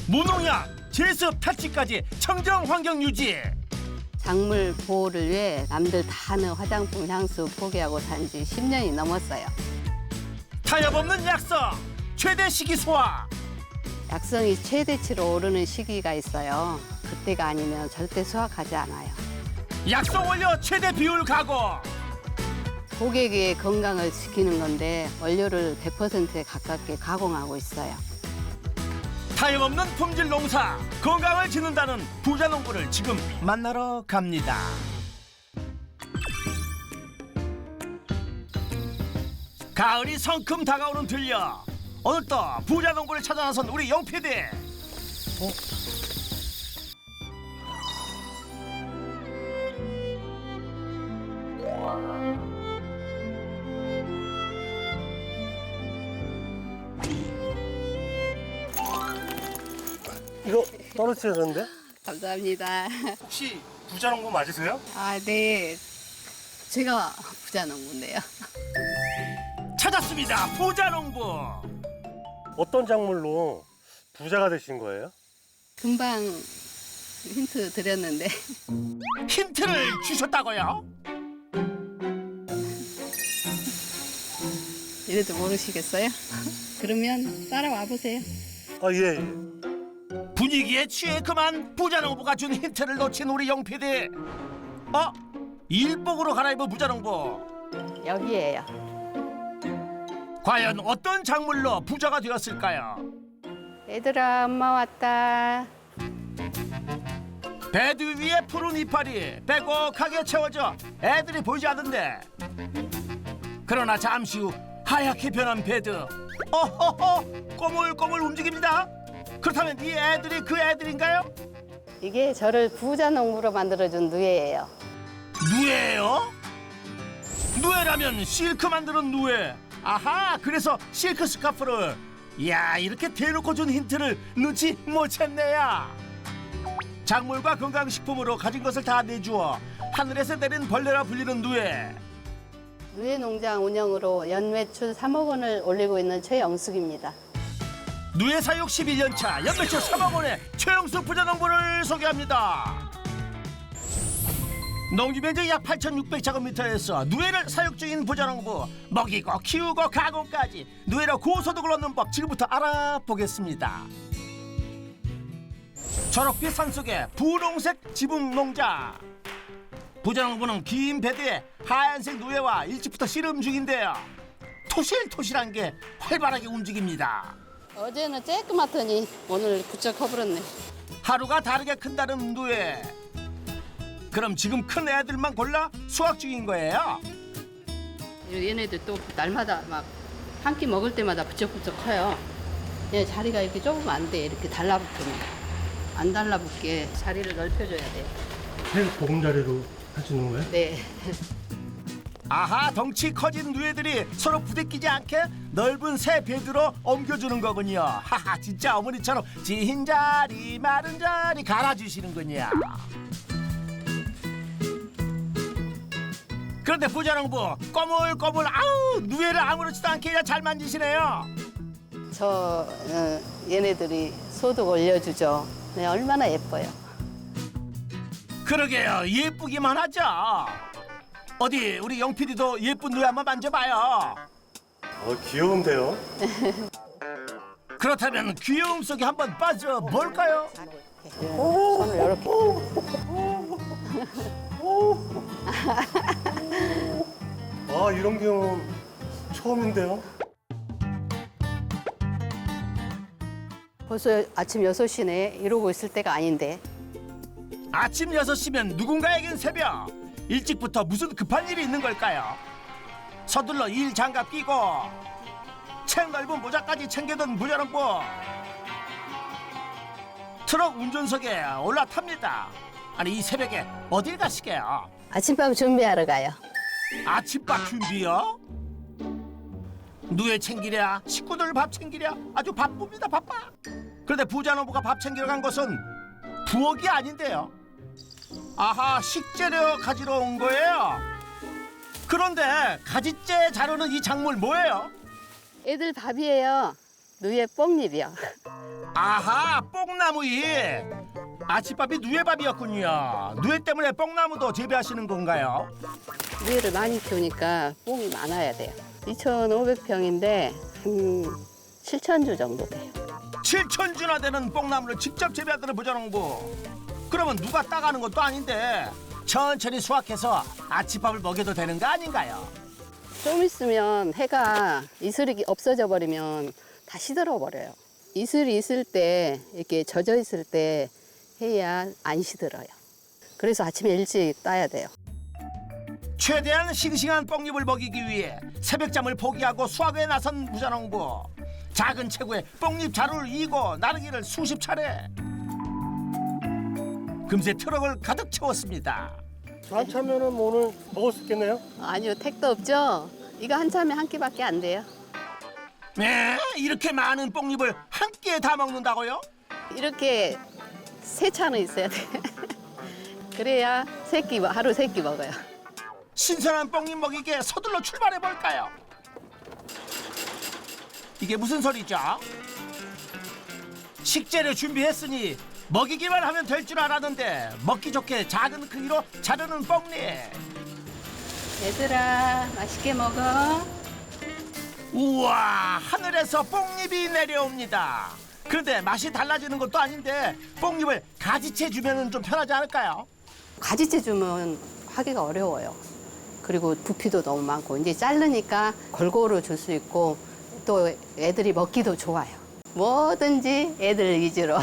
무농약, 제습, 탈취까지 청정 환경 유지. 작물 보호를 위해 남들 다 하는 화장품 향수 포기하고 산 지 10년이 넘었어요. 타협 없는 약성, 최대 시기 소화. 약성이 최대치로 오르는 시기가 있어요. 그때가 아니면 절대 수확하지 않아요. 약성 원료 최대 비율 가공. 고객의 건강을 지키는 건데 원료를 100%에 가깝게 가공하고 있어요. 타협 없는 품질 농사, 건강을 짓는다는 부자 농부를 지금 만나러 갑니다. 가을이 성큼 다가오는 들려. 오늘 또 부자 농부를 찾아 나선 우리 영 PD. 이거 떨어뜨렸는데? 감사합니다. 혹시 부자 농부 맞으세요? 아, 네. 제가 부자 농부인데요. 찾았습니다. 부자 농부. 어떤 작물로 부자가 되신 거예요? 금방 힌트 드렸는데 힌트를 주셨다고요? 이래도 모르시겠어요? 그러면 따라와 보세요. 아, 예, 예. 분위기에 취해 그만 부자 농부가 준 힌트를 놓친 우리 영 PD. 일복으로 갈아입은 부자 농부. 여기에요. 과연 어떤 작물로 부자가 되었을까요? 얘들아, 엄마 왔다. 배드 위에 푸른 이파리 빼곡하게 채워져 애들이 보이지 않는데, 그러나 잠시 후 하얗게 변한 배드. 어허허, 꼬물꼬물 움직입니다. 그렇다면 이 애들이 그 애들인가요? 이게 저를 부자 농부로 만들어준 누에예요. 누에요? 누에라면 실크 만드는 누에. 아하, 그래서 실크 스카프를. 이야, 이렇게 대놓고 준 힌트를 놓지 못했네요. 작물과 건강식품으로 가진 것을 다 내주어 하늘에서 내린 벌레라 불리는 누에. 누에 농장 운영으로 연매출 3억 원을 올리고 있는 최영숙입니다. 누에 사육 11년차 연매출 3억 원의 최영수 부자농부를 소개합니다. 농지면적 약 8,600제곱미터에서 누에를 사육 중인 부자농부. 먹이고 키우고 가공까지 누에로 고소득을 얻는 법 지금부터 알아보겠습니다. 초록빛 산속에 분홍색 지붕 농장. 부자농부는 긴 베드에 하얀색 누에와 일찍부터 씨름 중인데요. 토실토실한 게 활발하게 움직입니다. 어제는 쬐끄맣더니 오늘 부쩍 커버렸네. 하루가 다르게 큰다는 누에. 그럼 지금 큰 애들만 골라 수확 중인 거예요? 얘네들 또 날마다 막 한 끼 먹을 때마다 부쩍부쩍 커요. 얘 자리가 이렇게 좁으면 안 돼. 이렇게 달라붙으면. 안 달라붙게 자리를 넓혀줘야 돼. 새 보금자리로 하시는 거예요? 네. 아하, 덩치 커진 누에들이 서로 부대끼지 않게 넓은 새 베드로 옮겨주는 거군요. 하하, 진짜 어머니처럼 진 자리 마른 자리 갈아주시는군요. 그런데 부자농부 꼬물꼬물 아우, 누에를 아무렇지도 않게 그냥 잘 만지시네요. 얘네들이 소득 올려주죠. 네, 얼마나 예뻐요. 그러게요, 예쁘기만 하죠. 어디 우리 영 PD도 예쁜 누에 한번 만져봐요. 귀여운데요? 그렇다면 귀여움 속에 한번 빠져볼까요? 손을 이렇게. 아, 이런 경험 처음인데요? 벌써 아침 6시네. 이러고 있을 때가 아닌데. 아침 6시면 누군가에겐 새벽. 일찍부터 무슨 급한 일이 있는 걸까요? 서둘러 일 장갑 끼고 책 넓은 모자까지 챙겨든 부자농부. 트럭 운전석에 올라탑니다. 아니, 이 새벽에 어딜 가시게요? 아침밥 준비하러 가요. 아침밥 준비요? 누에 챙기랴, 식구들 밥 챙기랴, 아주 바쁩니다, 바빠. 그런데 부자농부가 밥 챙기러 간 곳은 부엌이 아닌데요. 아하, 식재료 가지러 온 거예요. 그런데 가지째 자르는 이 작물 뭐예요? 애들 밥이에요. 누에 뽕잎이요. 아하, 뽕나무잎. 아침밥이 누에밥이었군요. 누에 때문에 뽕나무도 재배하시는 건가요? 누에를 많이 키우니까 뽕이 많아야 돼요. 2,500평인데 한 7,000주 정도 돼요. 7,000주나 되는 뽕나무를 직접 재배하는 부자농부. 그러면 누가 따가는 것도 아닌데 천천히 수확해서 아침밥을 먹여도 되는 거 아닌가요? 좀 있으면 해가 이슬이 없어져 버리면 다 시들어 버려요. 이슬이 있을 때 이렇게 젖어 있을 때 해야 안 시들어요. 그래서 아침에 일찍 따야 돼요. 최대한 싱싱한 뽕잎을 먹이기 위해 새벽잠을 포기하고 수확에 나선 부자농부. 작은 체구에 뽕잎 자루를 이고 나르기를 수십 차례. 금세 트럭을 가득 채웠습니다. 한참면은 오늘 먹을 수 있겠네요? 아니요, 택도 없죠. 이거 한 참에 한 끼밖에 안 돼요. 네, 이렇게 많은 뽕잎을 한 끼에 다 먹는다고요? 이렇게 세 차는 있어야 돼. 그래야 하루 세 끼 먹어요. 신선한 뽕잎 먹이기에 서둘러 출발해 볼까요? 이게 무슨 소리죠? 식재료 준비했으니 먹이기만 하면 될 줄 알았는데 먹기 좋게 작은 크기로 자르는 뽕잎. 얘들아, 맛있게 먹어. 우와, 하늘에서 뽕잎이 내려옵니다. 그런데 맛이 달라지는 것도 아닌데 뽕잎을 가지채 주면 좀 편하지 않을까요? 가지채 주면 하기가 어려워요. 그리고 부피도 너무 많고 이제 자르니까 골고루 줄 수 있고 또 애들이 먹기도 좋아요. 뭐든지 애들 위주로.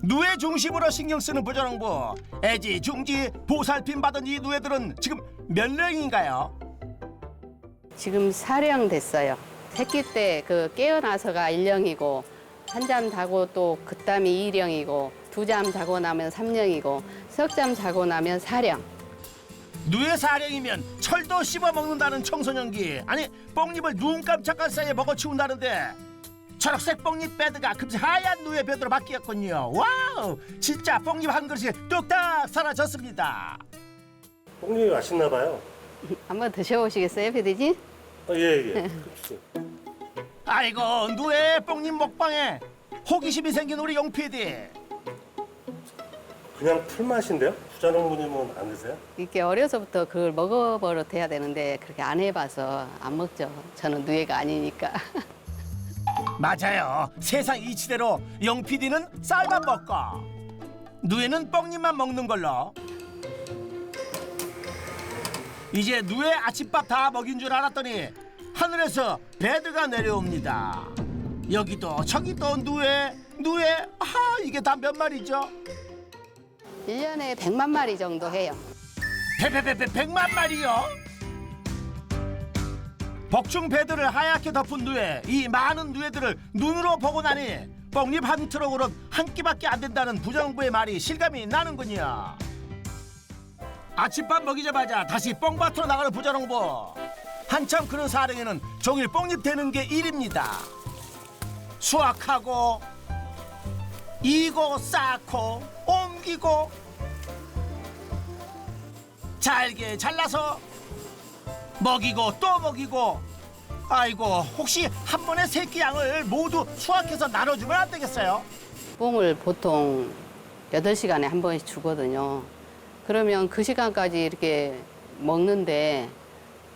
누에 중심으로 신경 쓰는 부자농부. 애지중지 보살핌 받은 이 누에들은 지금 몇 령인가요? 지금 4령 됐어요. 새끼 때 그 깨어나서가 1령이고 한 잠 자고 또 그다음이 2령이고 두 잠 자고 나면 3령이고 석 잠 자고 나면 4령. 누에 4령이면 철도 씹어 먹는다는 청소년기. 아니 뽕잎을 눈 깜짝할 사이에 먹어치운다는데 초록색 뽕잎 베드가 금세 하얀 누에 베드로 바뀌었군요. 와우, 진짜 뽕잎 한 그릇이 뚝딱 사라졌습니다. 뽕잎이 맛있나 봐요. 한번 드셔보시겠어요, 피디님? 예. 아이고, 누에 뽕잎 먹방에 호기심이 생긴 우리 용 PD. 그냥 풀맛인데요? 부자농부님은 안 드세요? 이렇게 어려서부터 그걸 먹어버릇해야 되는데 그렇게 안 해봐서 안 먹죠. 저는 누에가 아니니까. 맞아요. 세상 이치대로 용 PD는 쌀만 먹고 누에는 뽕잎만 먹는 걸로. 이제 누에 아침밥 다 먹인 줄 알았더니 하늘에서 배드가 내려옵니다. 여기도 저기도 누에. 아하, 이게 다 몇 마리죠? 1년에 100만 마리 정도 해요. 100만 마리요? 복중 배드를 하얗게 덮은 누에, 이 많은 누에들을 눈으로 보고 나니 뽕잎 한 트럭으로 한 끼밖에 안 된다는 부자농부의 말이 실감이 나는군요. 아침밥 먹이자마자 다시 뽕밭으로 나가는 부자농부. 한참 그런 사령에는 종일 뽕잎 되는 게 일입니다. 수확하고 이고 쌓고 옮기고 잘게 잘라서 먹이고 또 먹이고. 아이고, 혹시 한 번에 새끼 양을 모두 수확해서 나눠주면 안 되겠어요? 뽕을 보통 8시간에 한 번씩 주거든요. 그러면 그 시간까지 이렇게 먹는데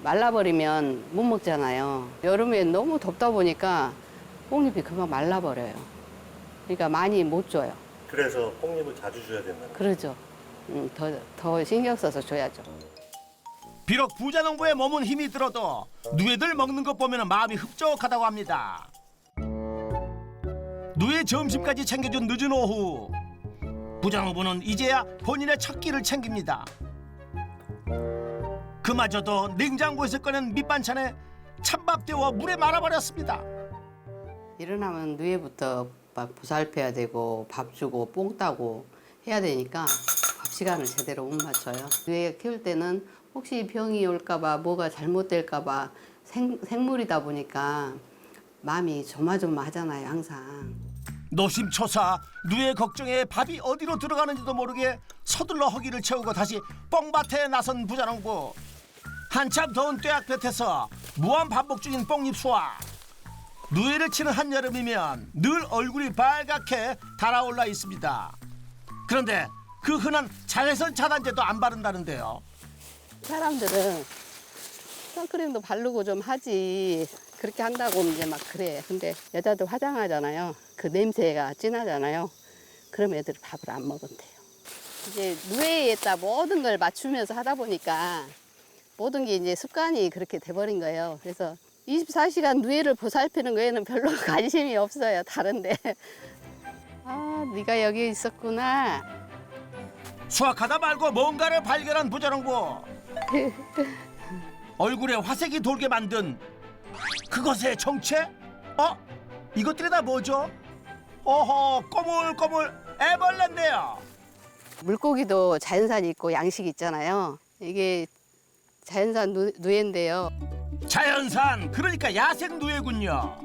말라버리면 못 먹잖아요. 여름에 너무 덥다 보니까 뽕잎이 금방 말라버려요. 그러니까 많이 못 줘요. 그래서 뽕잎을 자주 줘야 된다는 그러죠. 더 신경 써서 줘야죠. 비록 부자농부의 몸은 힘이 들어도 누에들 먹는 것 보면 마음이 흡족하다고 합니다. 누에 점심까지 챙겨준 늦은 오후, 부자농부는 이제야 본인의 첫 끼를 챙깁니다. 그마저도 냉장고에서 꺼낸 밑반찬에 찬밥 데워 물에 말아버렸습니다. 일어나면 누에부터 막 보살펴야 되고 밥 주고 뽕 따고 해야 되니까 밥 시간을 제대로 못 맞춰요. 누에 키울 때는 혹시 병이 올까봐 뭐가 잘못될까봐 생물이다 보니까 마음이 조마조마하잖아요, 항상. 노심초사 누에 걱정에 밥이 어디로 들어가는지도 모르게 서둘러 허기를 채우고 다시 뽕밭에 나선 부자농부. 한참 더운 뙤약볕에서 무한 반복 중인 뽕잎 수확. 누에를 치는 한여름이면 늘 얼굴이 빨갛게 달아올라 있습니다. 그런데 그 흔한 자외선 차단제도 안 바른다는데요. 사람들은 선크림도 바르고 좀 하지 그렇게 한다고 이제 막 그래. 근데 여자들 화장하잖아요. 그 냄새가 진하잖아요. 그럼 애들이 밥을 안 먹은대요. 이제 누에에다 모든 걸 맞추면서 하다 보니까 모든 게 이제 습관이 그렇게 돼버린 거예요. 그래서 24시간 누에를 보살피는 거에는 별로 관심이 없어요. 다른데. 아, 네가 여기 있었구나. 수학하다 말고 뭔가를 발견한 부자농부. 얼굴에 화색이 돌게 만든 그것의 정체? 이것들이 다 뭐죠? 어허, 꼬물꼬물 애벌레인데요. 물고기도 자연산이 있고 양식이 있잖아요. 이게 자연산 누에인데요. 자연산, 그러니까 야생 누에군요.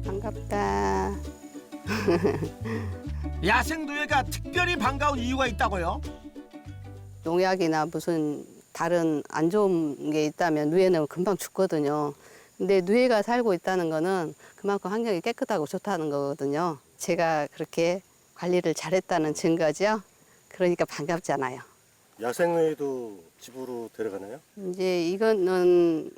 반갑다. 야생 누에가 특별히 반가운 이유가 있다고요? 농약이나 무슨 다른 안 좋은 게 있다면 누에는 금방 죽거든요. 근데 누에가 살고 있다는 거는 그만큼 환경이 깨끗하고 좋다는 거거든요. 제가 그렇게 관리를 잘했다는 증거죠. 그러니까 반갑잖아요. 야생누에도 집으로 데려가나요? 이제 이거는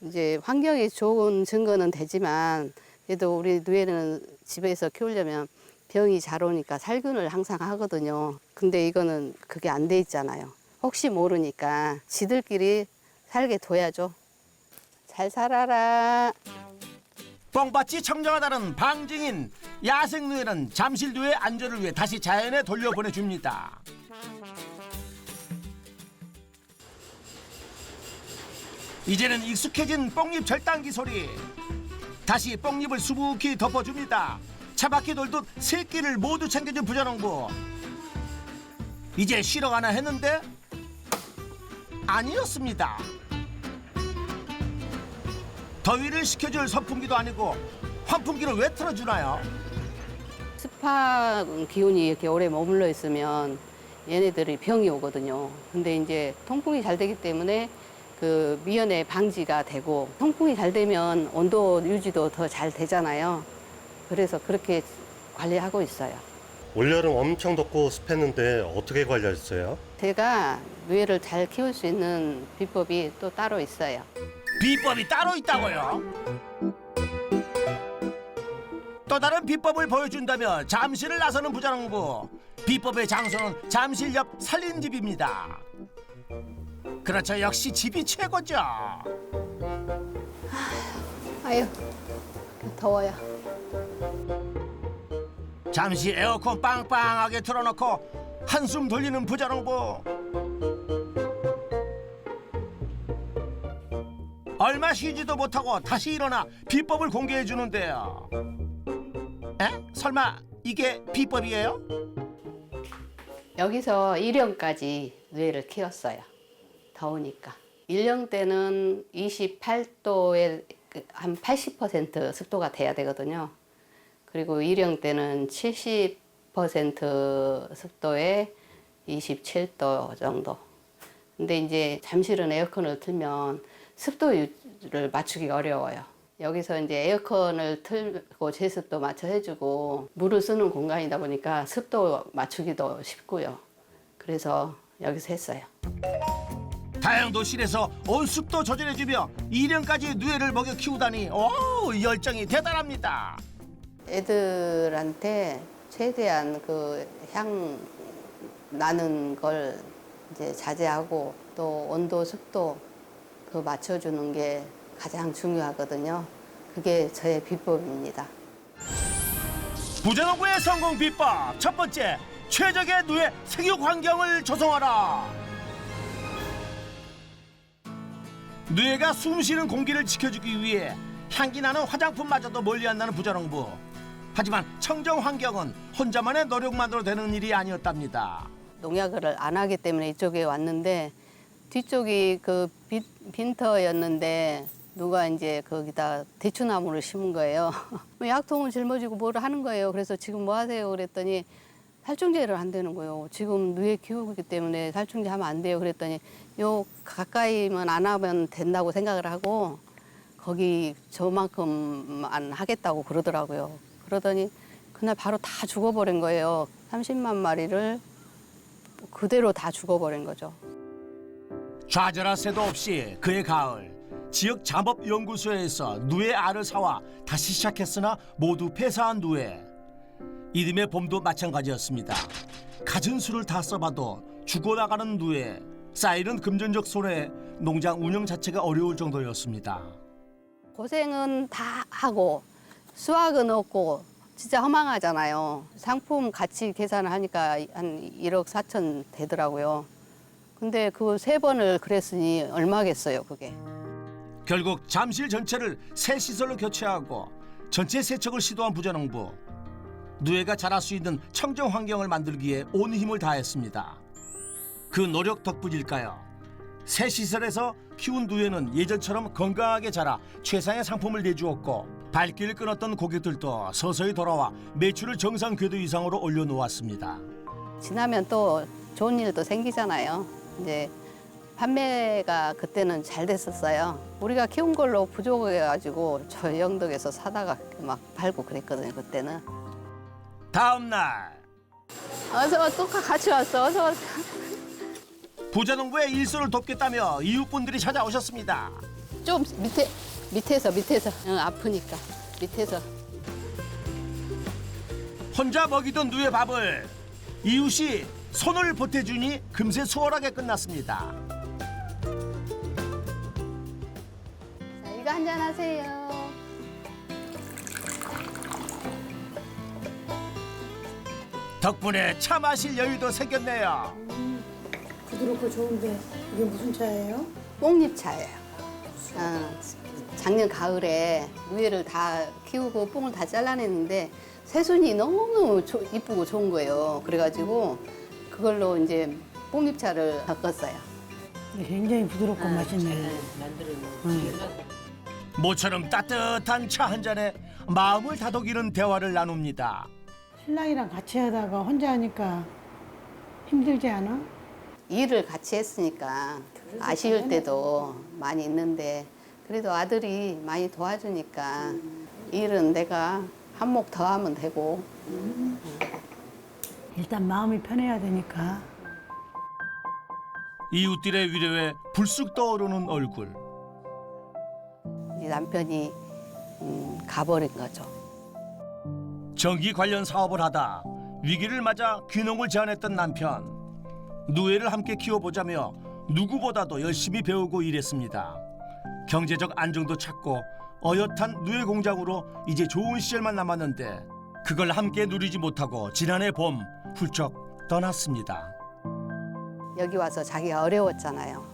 이제 환경이 좋은 증거는 되지만 그래도 우리 누에는 집에서 키우려면 병이 잘 오니까 살균을 항상 하거든요. 근데 이거는 그게 안 돼 있잖아요. 혹시 모르니까 지들끼리 살게 둬야죠. 잘 살아라. 뻥받지 청정하다는 방증인 야생 누에는 잠실 누에 안전을 위해 다시 자연에 돌려보내줍니다. 이제는 익숙해진 뽕잎 절단기 소리. 다시 뽕잎을 수북히 덮어줍니다. 차바퀴 돌듯 새끼를 모두 챙겨준 부자농부. 이제 쉬러 가나 했는데 아니었습니다. 더위를 식혀줄 선풍기도 아니고 환풍기를 왜 틀어주나요? 습한 기온이 이렇게 오래 머물러 있으면 얘네들이 병이 오거든요. 근데 이제 통풍이 잘 되기 때문에 그 미연에 방지가 되고 통풍이 잘 되면 온도 유지도 더 잘 되잖아요. 그래서 그렇게 관리하고 있어요. 올여름 엄청 덥고 습했는데 어떻게 관리하셨어요? 제가 누에를 잘 키울 수 있는 비법이 또 따로 있어요. 비법이 따로 있다고요? 또 다른 비법을 보여준다며 잠실을 나서는 부자농부. 비법의 장소는 잠실 옆 살림집입니다. 그렇죠, 역시 집이 최고죠. 아유, 더워요. 잠시 에어컨 빵빵하게 틀어놓고 한숨 돌리는 부자농부. 얼마 쉬지도 못하고 다시 일어나 비법을 공개해 주는데요. 에? 설마 이게 비법이에요? 여기서 1년까지 누에를 키웠어요. 더우니까. 1년 때는 28도에 한 80% 습도가 돼야 되거든요. 그리고 1년 때는 70% 습도에 27도 정도. 근데 이제 잠실은 에어컨을 틀면 습도를 맞추기가 어려워요. 여기서 이제 에어컨을 틀고 제습도 맞춰 해주고 물을 쓰는 공간이다 보니까 습도 맞추기도 쉽고요. 그래서 여기서 했어요. 다용도실에서 온습도 조절해주며 2년까지 누에를 먹여 키우다니 열정이 대단합니다. 애들한테 최대한 그 향 나는 걸 이제 자제하고 또 온도, 습도 그 맞춰주는 게 가장 중요하거든요. 그게 저의 비법입니다. 부자농부의 성공 비법 첫 번째, 최적의 누에 생육 환경을 조성하라. 누에가 숨쉬는 공기를 지켜주기 위해 향기 나는 화장품마저도 멀리 안 나는 부자농부. 하지만 청정 환경은 혼자만의 노력만으로 되는 일이 아니었답니다. 농약을 안 하기 때문에 이쪽에 왔는데 뒤쪽이 그 빈터였는데 누가 이제 거기다 대추나무를 심은 거예요. 약통을 짊어지고 뭘 하는 거예요. 그래서 지금 뭐 하세요? 그랬더니 살충제를 한다는 거예요. 지금 누에 키우기 때문에 살충제 하면 안 돼요. 그랬더니 요 가까이만 안 하면 된다고 생각을 하고 거기 저만큼만 하겠다고 그러더라고요. 그러더니 그날 바로 다 죽어버린 거예요. 30만 마리를 그대로 다 죽어버린 거죠. 좌절할 새도 없이 그해 가을 지역 잠업연구소에서 누에 알을 사와 다시 시작했으나 모두 폐사한 누에. 이듬해 봄도 마찬가지였습니다. 갖은 수를 다 써봐도 죽어나가는 누에. 쌓이는 금전적 손해, 농장 운영 자체가 어려울 정도였습니다. 고생은 다 하고 수확은 없고 진짜 허망하잖아요. 상품 가치 계산을 하니까 한 1억 4천 되더라고요. 근데 그 3번을 그랬으니 얼마겠어요, 그게. 결국 잠실 전체를 새 시설로 교체하고 전체 세척을 시도한 부자농부. 누에가 자랄 수 있는 청정 환경을 만들기에 온 힘을 다했습니다. 그 노력 덕분일까요? 새 시설에서 키운 누에는 예전처럼 건강하게 자라 최상의 상품을 내주었고 발길을 끊었던 고객들도 서서히 돌아와 매출을 정상 궤도 이상으로 올려놓았습니다. 지나면 또 좋은 일도 생기잖아요. 이제 판매가 그때는 잘 됐었어요. 우리가 키운 걸로 부족해가지고 저 영덕에서 사다가 막 팔고 그랬거든요, 그때는. 다음 날 어서 또 같이 왔어, 어서. 부자농부의 일손을 돕겠다며 이웃분들이 찾아오셨습니다. 좀 밑에서 응, 아프니까 밑에서. 혼자 먹이던 누의 밥을 이웃이 손을 보태주니 금세 수월하게 끝났습니다. 자, 이거 한잔 하세요. 덕분에 차 마실 여유도 생겼네요. 부드럽고 좋은데 이게 무슨 차예요? 뽕잎차예요. 작년 가을에 누에를 다 키우고 뽕을 다 잘라냈는데 새순이 너무 이쁘고 좋은 거예요. 그래가지고 그걸로 이제 뽕잎차를 바꿨어요. 굉장히 부드럽고 맛있네. 모처럼 따뜻한 차 한 잔에 마음을 다독이는 대화를 나눕니다. 신랑이랑 같이 하다가 혼자 하니까 힘들지 않아? 일을 같이 했으니까 아쉬울 때도 많이 있는데 그래도 아들이 많이 도와주니까 일은 내가 한몫 더 하면 되고. 일단 마음이 편해야 되니까. 이웃들의 위로에 불쑥 떠오르는 얼굴. 이 남편이 가버린 거죠. 전기 관련 사업을 하다 위기를 맞아 귀농을 제안했던 남편. 누에를 함께 키워보자며 누구보다도 열심히 배우고 일했습니다. 경제적 안정도 찾고 어엿한 누에 공장으로 이제 좋은 시절만 남았는데 그걸 함께 누리지 못하고 지난해 봄 훌쩍 떠났습니다. 여기 와서 자기가 어려웠잖아요.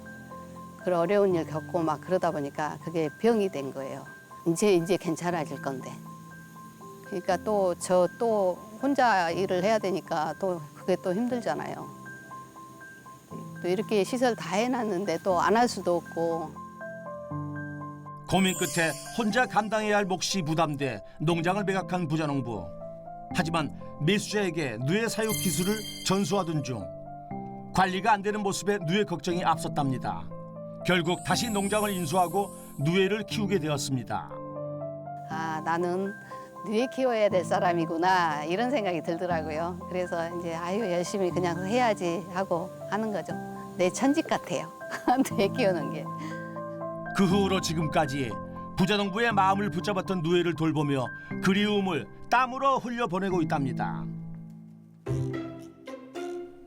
그런 어려운 일 겪고 막 그러다 보니까 그게 병이 된 거예요. 이제 괜찮아질 건데. 그러니까 또 혼자 일을 해야 되니까 또 그게 또 힘들잖아요. 또 이렇게 시설 다 해놨는데 또 안 할 수도 없고. 고민 끝에 혼자 감당해야 할 몫이 부담돼 농장을 매각한 부자농부. 하지만 매수자에게 누에 사육 기술을 전수하던 중 관리가 안 되는 모습에 누에 걱정이 앞섰답니다. 결국 다시 농장을 인수하고 누에를 키우게 되었습니다. 아, 나는 누에 키워야 될 사람이구나 이런 생각이 들더라고요. 그래서 이제 열심히 그냥 해야지 하고 하는 거죠. 내 천직 같아요. 누에 키우는 게. 그 후로 지금까지 부자농부의 마음을 붙잡았던 누에를 돌보며 그리움을 땀으로 흘려보내고 있답니다.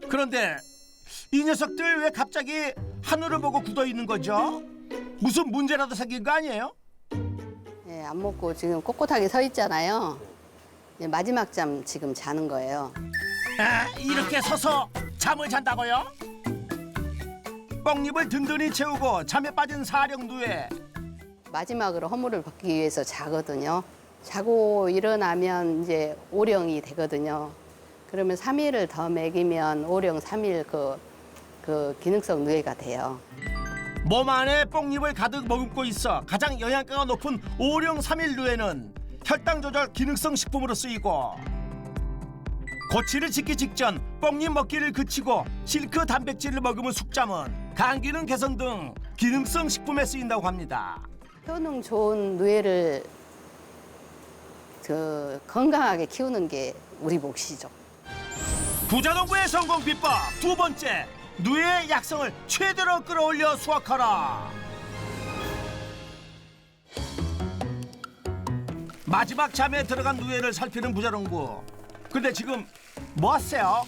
그런데 이 녀석들 왜 갑자기 하늘을 보고 굳어 있는 거죠? 무슨 문제라도 생긴 거 아니에요? 예, 안 먹고 지금 꼿꼿하게 서 있잖아요. 이제 마지막 잠 지금 자는 거예요. 아, 이렇게 서서 잠을 잔다고요? 뻥잎을 든든히 채우고 잠에 빠진 사령 누에. 마지막으로 허물을 벗기 위해서 자거든요. 자고 일어나면 이제 오령이 되거든요. 그러면 3일을 더 먹이면 오령 3일 그 기능성 누에가 돼요. 몸 안에 뽕잎을 가득 머금고 있어 가장 영양가가 높은 오령 3일 누에는 혈당 조절 기능성 식품으로 쓰이고 고치를 짓기 직전 뽕잎 먹기를 그치고 실크 단백질을 먹으면 숙잠은 간 기능 개선 등 기능성 식품에 쓰인다고 합니다. 효능 좋은 누에를 건강하게 키우는 게 우리 몫이죠. 부자농부의 성공 비법 두 번째, 누에의 약성을 최대로 끌어올려 수확하라. 마지막 잠에 들어간 누에를 살피는 부자농부. 근데 지금 뭐 하세요?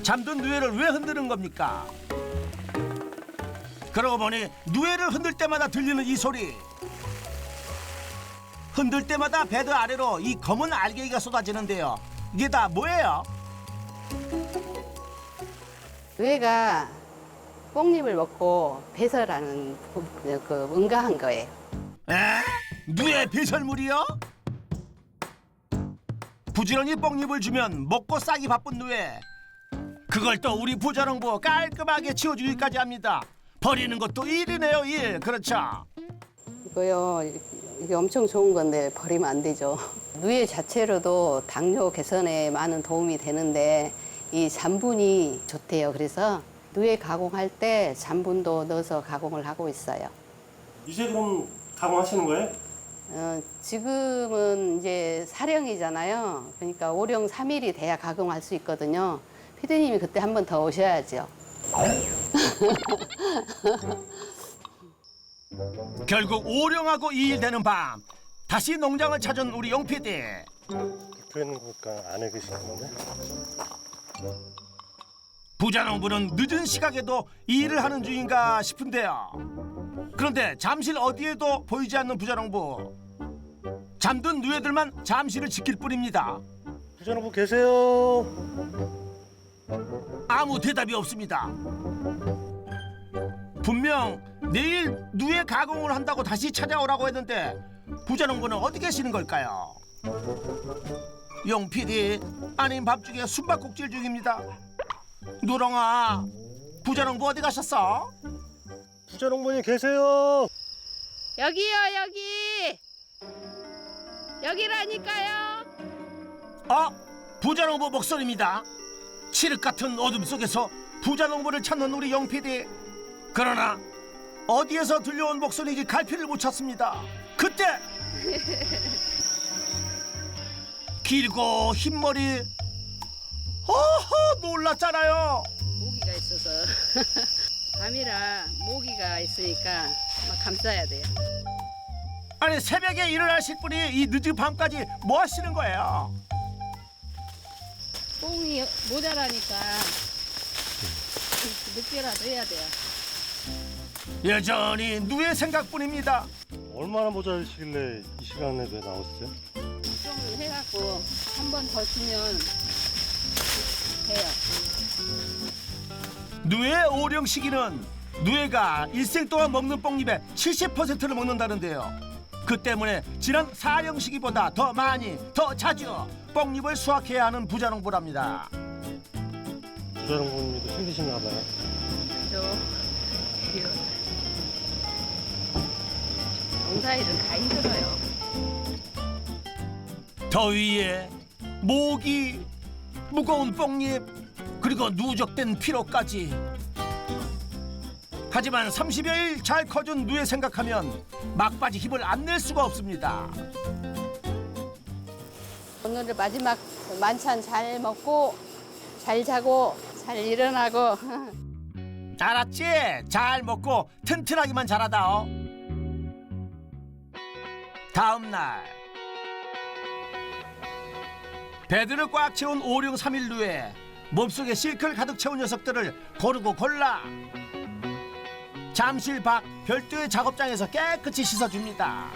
잠든 누에를 왜 흔드는 겁니까? 그러고 보니 누에를 흔들 때마다 들리는 이 소리. 흔들 때마다 베드 아래로 이 검은 알갱이가 쏟아지는데요. 이게 다 뭐예요? 누에가 뽕잎을 먹고 배설하는 응가한 거예요. 에? 누에 배설물이요? 부지런히 뽕잎을 주면 먹고 싸기 바쁜 누에. 그걸 또 우리 부자농부 깔끔하게 치워주기까지 합니다. 버리는 것도 일이네요, 일. 그렇죠? 이거요, 이게 엄청 좋은 건데 버리면 안 되죠. 누에 자체로도 당뇨 개선에 많은 도움이 되는데 이 잔분이 좋대요. 그래서 누에 가공할 때 잔분도 넣어서 가공을 하고 있어요. 이제 그럼 가공하시는 거예요? 지금은 이제 사령이잖아요. 그러니까 오령 3일이 돼야 가공할 수 있거든요. 피디님이 그때 한 번 더 오셔야죠. 결국 오령하고 2일 되는 밤 다시 농장을 찾은 우리 용 PD. 그랬는 거니까 안에 계시는 건데? 부자농부는 늦은 시각에도 이 일을 하는 중인가 싶은데요. 그런데 잠실 어디에도 보이지 않는 부자농부. 잠든 누에들만 잠시를 지킬 뿐입니다. 부자농부 계세요? 아무 대답이 없습니다. 분명 내일 누에 가공을 한다고 다시 찾아오라고 했는데 부자농부는 어디 계시는 걸까요? 용 PD 아닌 밤중에 숨바꼭질 중입니다. 누렁아, 부자농부 어디 가셨어? 부자농부님 계세요? 여기요, 여기. 여기라니까요. 아, 부자농부 목소리입니다. 칠흑 같은 어둠 속에서 부자농부를 찾는 우리 용 PD. 그러나 어디에서 들려온 목소리인지 갈피를 못 찾습니다. 그때 길고 흰머리. 어허, 놀랐잖아요. 모기가 있어서 밤이라 모기가 있으니까 막 감싸야 돼요. 아니 새벽에 일을 하실 분이 이 늦은 밤까지 뭐 하시는 거예요? 뽕이 모자라니까 늦게라도 해야 돼요. 여전히 누의 생각뿐입니다. 얼마나 모자르시길래 이 시간에 왜 나오셨어요? 좀 해갖고 한 번 더 주면 돼요. 누의 오령 시기는 누에가 일생 동안 먹는 뽕잎의 70%를 먹는다는데요. 그 때문에 지난 사령 시기보다 더 많이, 더 자주 뽕잎을 수확해야 하는 부자농부랍니다. 부자농부님도 힘드신가 봐요. 농사일은 다 힘들어요. 더위에 모기, 무거운 뽕잎, 그리고 누적된 피로까지. 하지만 30여일 잘 커준 누에 생각하면 막바지 힘을 안 낼 수가 없습니다. 오늘 마지막 만찬 잘 먹고 잘 자고 잘 일어나고 알았지? 잘 먹고 튼튼하기만 잘하다. 다음 날 배들을 꽉 채운 오령 3일 누에 몸속에 실크를 가득 채운 녀석들을 고르고 골라 잠실 밖 별도의 작업장에서 깨끗이 씻어줍니다.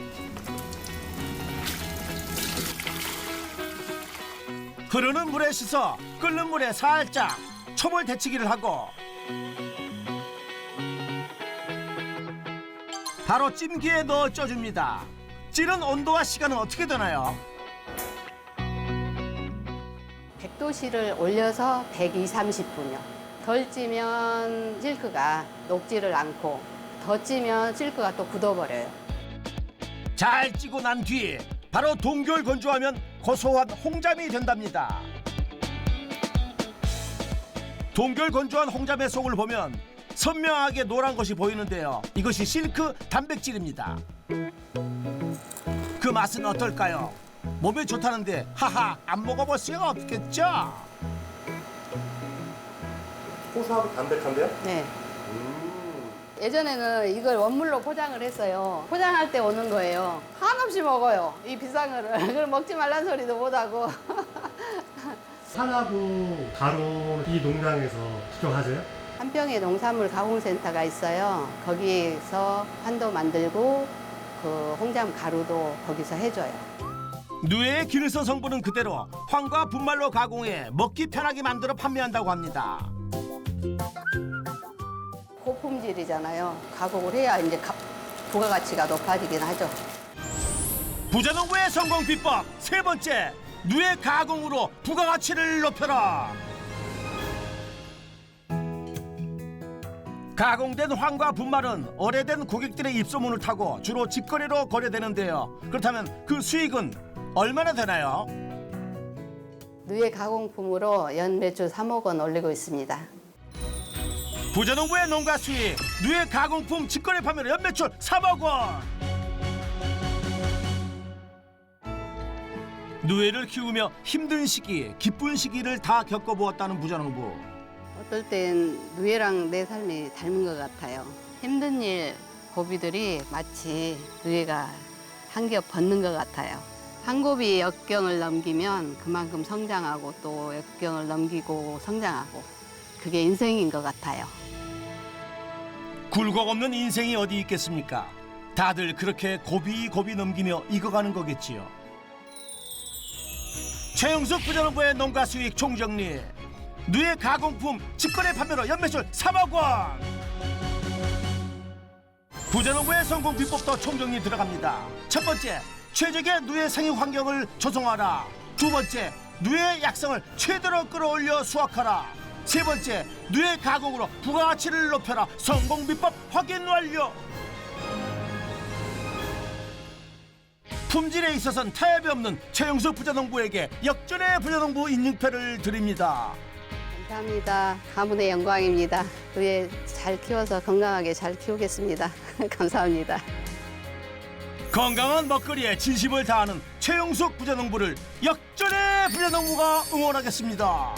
흐르는 물에 씻어 끓는 물에 살짝 초벌 데치기를 하고 바로 찜기에 넣어 쪄줍니다. 찌는 온도와 시간은 어떻게 되나요? 100도씨를 올려서 120, 30분이요. 덜 찌면 실크가 녹지를 않고 더 찌면 실크가 또 굳어버려요. 잘 찌고 난 뒤 바로 동결 건조하면 고소한 홍잠이 된답니다. 동결 건조한 홍잠의 속을 보면 선명하게 노란 것이 보이는데요. 이것이 실크 단백질입니다. 그 맛은 어떨까요? 몸에 좋다는데 하하 안 먹어볼 수가 없겠죠? 고소하고 담백한데요? 네. 예전에는 이걸 원물로 포장을 했어요. 포장할 때 오는 거예요. 한없이 먹어요. 이 비싼 거를. 그걸 먹지 말란 소리도 못하고. 산하고 가루 이 농장에서 직접 하세요? 한평에 농산물 가공센터가 있어요. 거기서 환도 만들고 그 홍잠 가루도 거기서 해줘요. 누에의 기능성 성분은 그대로 황과 분말로 가공해 먹기 편하게 만들어 판매한다고 합니다. 고품질이잖아요. 가공을 해야 이제 부가가치가 높아지긴 하죠. 부자농부의 성공 비법 세 번째, 누에 가공으로 부가가치를 높여라. 가공된 황과 분말은 오래된 고객들의 입소문을 타고 주로 직거래로 거래되는데요. 그렇다면 그 수익은 얼마나 되나요? 누에 가공품으로 연 매출 3억 원 올리고 있습니다. 부자농부의 농가 수익, 누에 가공품 직거래 판매로 연매출 3억 원. 누에를 키우며 힘든 시기, 기쁜 시기를 다 겪어보았다는 부자농부. 어떨 땐 누에랑 내 삶이 닮은 것 같아요. 힘든 일, 고비들이 마치 누에가 한 겹 벗는 것 같아요. 한 곱이 역경을 넘기면 그만큼 성장하고 또 역경을 넘기고 성장하고 그게 인생인 것 같아요. 굴곡 없는 인생이 어디 있겠습니까? 다들 그렇게 고비고비 넘기며 익어가는 거겠지요. 최영숙 부자농부의 농가 수익 총정리. 누에 가공품 직거래 판매로 연매출 3억 원. 부자농부의 성공 비법도 총정리 들어갑니다. 첫 번째, 최적의 누에 생육 환경을 조성하라. 두 번째, 누에 약성을 최대로 끌어올려 수확하라. 세 번째, 누에 가공으로 부가가치를 높여라. 성공 비법 확인 완료. 품질에 있어서는 타협이 없는 최영숙 부자농부에게 역전의 부자농부 인증표를 드립니다. 감사합니다. 가문의 영광입니다. 누에 잘 키워서 건강하게 잘 키우겠습니다. 감사합니다. 건강한 먹거리에 진심을 다하는 최영숙 부자농부를 역전의 부자농부가 응원하겠습니다.